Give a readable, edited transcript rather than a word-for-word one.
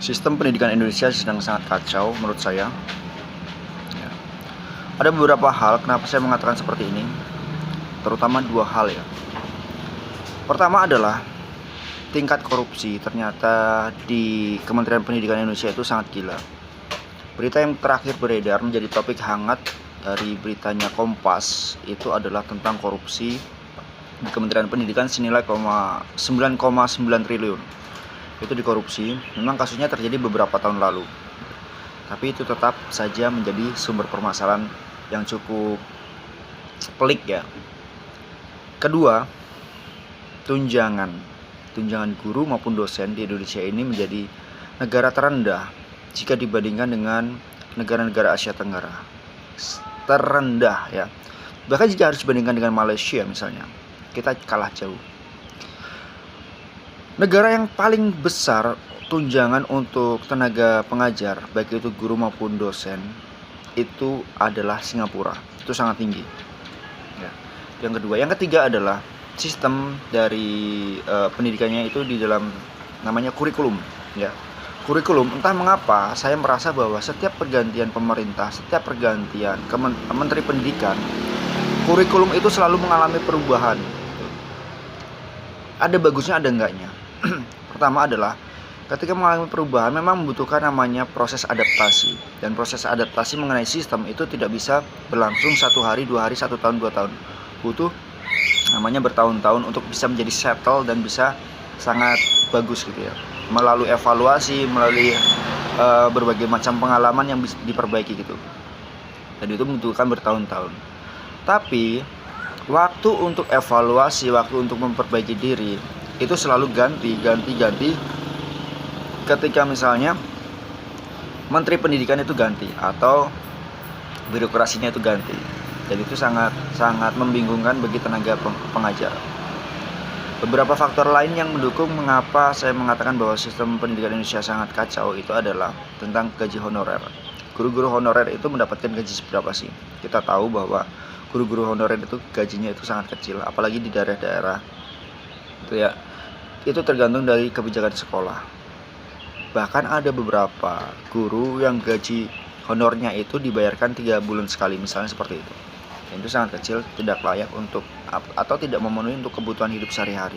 Sistem pendidikan Indonesia sedang sangat kacau menurut saya. Ya. Ada beberapa hal kenapa saya mengatakan seperti ini, terutama dua hal ya. Pertama adalah tingkat korupsi ternyata di Kementerian Pendidikan Indonesia itu sangat gila. Berita yang terakhir beredar menjadi topik hangat dari beritanya Kompas itu adalah tentang korupsi di Kementerian Pendidikan senilai 9,9 triliun. Itu dikorupsi. Memang kasusnya terjadi beberapa tahun lalu, tapi itu tetap saja menjadi sumber permasalahan yang cukup pelik ya. Kedua, tunjangan guru maupun dosen di Indonesia ini menjadi negara terendah jika dibandingkan dengan negara-negara Asia Tenggara. Terendah ya. Bahkan jika harus dibandingkan dengan Malaysia misalnya, kita kalah jauh. Negara yang paling besar tunjangan untuk tenaga pengajar, baik itu guru maupun dosen, itu adalah Singapura. Itu sangat tinggi. Ya. Yang kedua, yang ketiga adalah sistem dari pendidikannya itu di dalam namanya kurikulum. Ya. Kurikulum, entah mengapa saya merasa bahwa setiap pergantian pemerintah, setiap pergantian menteri pendidikan, kurikulum itu selalu mengalami perubahan. Ada bagusnya, ada enggaknya. Pertama adalah ketika mengalami perubahan memang membutuhkan namanya proses adaptasi, dan proses adaptasi mengenai sistem itu tidak bisa berlangsung 1 hari, 2 hari, 1 tahun, 2 tahun. Butuh namanya bertahun-tahun untuk bisa menjadi settle dan bisa sangat bagus gitu ya, melalui evaluasi, melalui berbagai macam pengalaman yang bisa diperbaiki gitu, dan itu membutuhkan bertahun-tahun. Tapi waktu untuk evaluasi, waktu untuk memperbaiki diri itu selalu ganti ketika misalnya menteri pendidikan itu ganti atau birokrasinya itu ganti. Jadi itu sangat membingungkan bagi tenaga pengajar. Beberapa faktor lain yang mendukung mengapa saya mengatakan bahwa sistem pendidikan Indonesia sangat kacau itu adalah tentang gaji honorer. Guru-guru honorer itu mendapatkan gaji seberapa sih? Kita tahu bahwa guru-guru honorer itu gajinya itu sangat kecil, apalagi di daerah-daerah itu ya. Itu tergantung dari kebijakan sekolah. Bahkan ada beberapa guru yang gaji honornya itu dibayarkan 3 bulan sekali, misalnya seperti itu. Itu sangat kecil, tidak layak untuk atau tidak memenuhi untuk kebutuhan hidup sehari-hari.